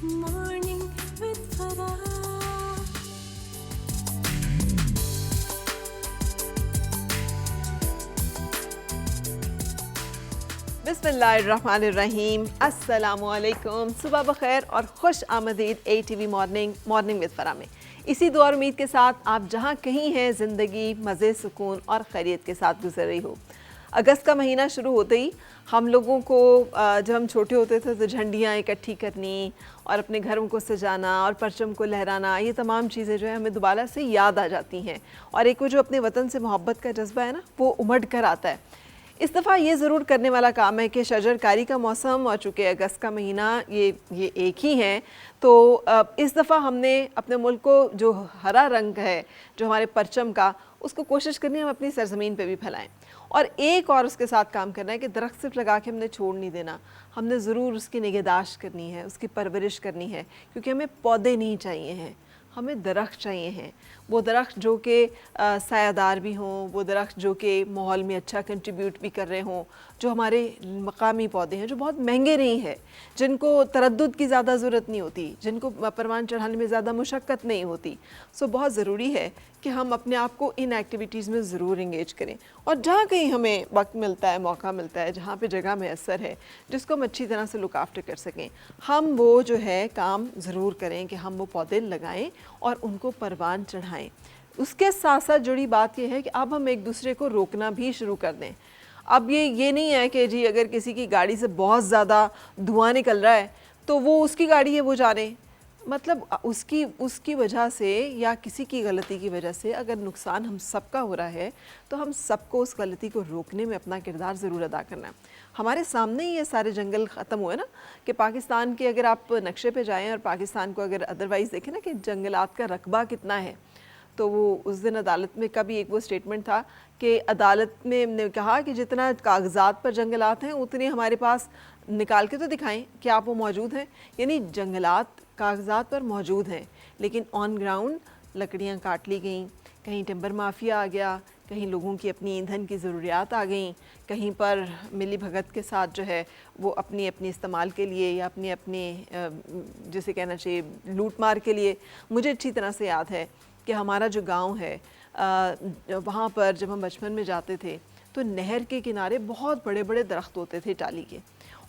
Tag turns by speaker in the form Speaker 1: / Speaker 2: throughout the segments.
Speaker 1: Morning with Farah.
Speaker 2: बिस्मिल्लाहिर्रहमानिर्रहीम, अस्सलामुअलैकुम, सुबह बखैर और खुश आमदीद ATV मॉर्निंग विद फरा में। इसी दुआ और उम्मीद के साथ आप जहाँ कहीं हैं ज़िंदगी मज़े, सुकून और खैरियत के साथ गुजर रही हो। अगस्त का महीना शुरू होते ही हम लोगों को जब हम छोटे होते थे तो झंडियाँ इकट्ठी करनी और अपने घरों को सजाना और परचम को लहराना, ये तमाम चीज़ें जो है हमें दोबारा से याद आ जाती हैं और एक वो जो अपने वतन से मोहब्बत का जज्बा है ना, वो उमड़ कर आता है। इस दफ़ा ये ज़रूर करने वाला काम है कि शजरकारी का मौसम और चूँकि अगस्त का महीना ये एक ही है, तो इस दफ़ा हमने अपने मुल्क को जो हरा रंग है जो हमारे परचम का, उसको कोशिश करनी है हम अपनी सरज़मीन पे भी फैलाएं। और एक और उसके साथ काम करना है कि दरख्त सिर्फ लगा के हमने छोड़ नहीं देना, हमने ज़रूर उसकी निगहदाश्त करनी है, उसकी परवरिश करनी है, क्योंकि हमें पौधे नहीं चाहिए हैं, हमें दरख्त चाहिए हैं। वो दरख्त जो कि सायादार भी हों, वो दरख्त जो कि माहौल में अच्छा कंट्रीब्यूट भी कर रहे हों, जो हमारे मकामी पौधे हैं जो बहुत महंगे नहीं हैं, जिनको तरद्दुद की ज़्यादा ज़रूरत नहीं होती, जिनको परवान चढ़ाने में ज़्यादा मुशक्क़त नहीं होती। सो बहुत ज़रूरी है कि हम अपने आप को इन एक्टिविटीज़ में ज़रूर इंगेज करें और जहाँ कहीं हमें वक्त मिलता है, मौका मिलता है, जहाँ पे जगह मैसर है जिसको हम अच्छी तरह से लुक आफ्टर कर सकें, हम वो जो है काम ज़रूर करें कि हम वो पौधे लगाएं और उनको परवान चढ़ाएं। उसके साथ साथ जुड़ी बात यह है कि अब हम एक दूसरे को रोकना भी शुरू कर दें। अब ये नहीं है कि जी अगर किसी की गाड़ी से बहुत ज़्यादा धुआं निकल रहा है तो वो उसकी गाड़ी है, वो जाने, मतलब उसकी वजह से या किसी की गलती की वजह से अगर नुकसान हम सबका हो रहा है तो हम सबको उस गलती को रोकने में अपना किरदार ज़रूर अदा करना है। हमारे सामने ही ये सारे जंगल ख़त्म हुए ना, कि पाकिस्तान के अगर आप नक्शे पे जाएं और पाकिस्तान को अगर अदरवाइज़ देखें ना कि जंगलात का रकबा कितना है, तो वो उस दिन अदालत में का भी एक वो स्टेटमेंट था कि अदालत में ने कहा कि जितना कागजात पर जंगलात हैं उतने हमारे पास निकाल के तो दिखाएं कि आप वो मौजूद हैं। यानी जंगलात कागजात पर मौजूद हैं लेकिन ऑन ग्राउंड लकड़ियाँ काट ली गई, कहीं टिम्बर माफिया आ गया, कहीं लोगों की अपनी ईंधन की ज़रूरियात आ गई, कहीं पर मिली भगत के साथ जो है वो अपनी इस्तेमाल के लिए या अपने जिसे कहना चाहिए लूट मार के लिए। मुझे अच्छी तरह से याद है कि हमारा जो गांव है वहाँ पर जब हम बचपन में जाते थे तो नहर के किनारे बहुत बड़े बड़े दरख्त होते थे टाली के,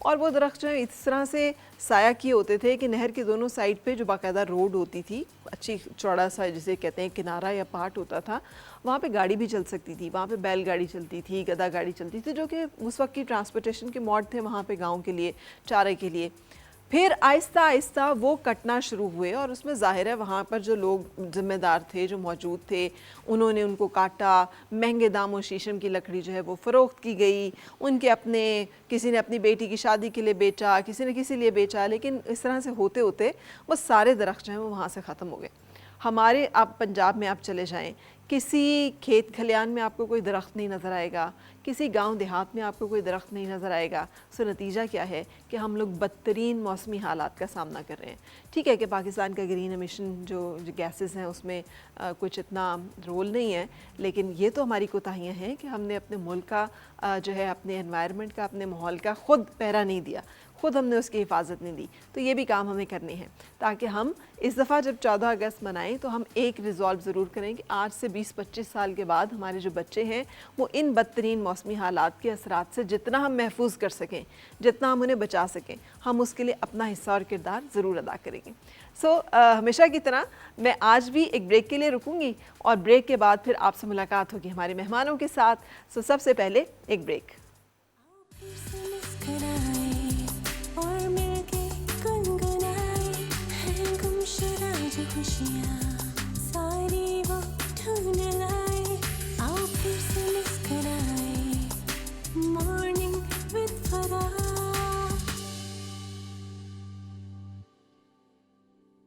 Speaker 2: और वो दरख्त जो है इस तरह से साया किए होते थे कि नहर के दोनों साइड पे जो बाकायदा रोड होती थी, अच्छी चौड़ा सा जिसे कहते हैं किनारा या पार्ट होता था, वहाँ पे गाड़ी भी चल सकती थी, वहाँ पे बैलगाड़ी चलती थी, गधा गाड़ी चलती थी, जो कि उस वक्त की ट्रांसपोर्टेशन के मोड थे वहाँ पे गाँव के लिए, चारे के लिए। फिर आहिस्ता आहिस्ता वो कटना शुरू हुए और उसमें ज़ाहिर है वहाँ पर जो लोग ज़िम्मेदार थे, जो मौजूद थे, उन्होंने उनको काटा, महंगे दामों शीशम की लकड़ी जो है वो फ़रोख्त की गई, उनके अपने किसी ने अपनी बेटी की शादी के लिए बेचा, किसी ने किसी लिए बेचा, लेकिन इस तरह से होते होते वो सारे दरख्त जो हैं वो वहाँ से ख़त्म हो गए। हमारे आप पंजाब में आप चले जाएं, किसी खेत खलियान में आपको कोई दरख्त नहीं नज़र आएगा, किसी गांव देहात में आपको कोई दरख्त नहीं नज़र आएगा। सो नतीजा क्या है कि हम लोग बदतरीन मौसमी हालात का सामना कर रहे हैं। ठीक है कि पाकिस्तान का ग्रीन एमिशन जो गैसेस हैं उसमें कुछ इतना रोल नहीं है, लेकिन ये तो हमारी कोताहियाँ हैं कि हमने अपने मुल्क का जो है अपने एनवायरनमेंट का, अपने माहौल का खुद पहरा नहीं दिया, खुद हमने उसकी हिफाजत नहीं दी। तो ये भी काम हमें करने हैं ताकि हम इस दफ़ा जब 14 अगस्त मनाएं तो हम एक रिज़ॉल्व ज़रूर करें कि आज से 20-25 साल के बाद हमारे जो बच्चे हैं वो इन बदतरीन मौसमी हालात के असरात से जितना हम महफूज कर सकें, जितना हम उन्हें बचा सकें, हम उसके लिए अपना हिस्सा और किरदार ज़रूर अदा करेंगे। सो हमेशा की तरह मैं आज भी एक ब्रेक के लिए रुकूंगी और ब्रेक के बाद फिर आपसे मुलाकात होगी हमारे मेहमानों के साथ। सो सबसे पहले एक ब्रेक।
Speaker 1: फिर से मुस्कुराए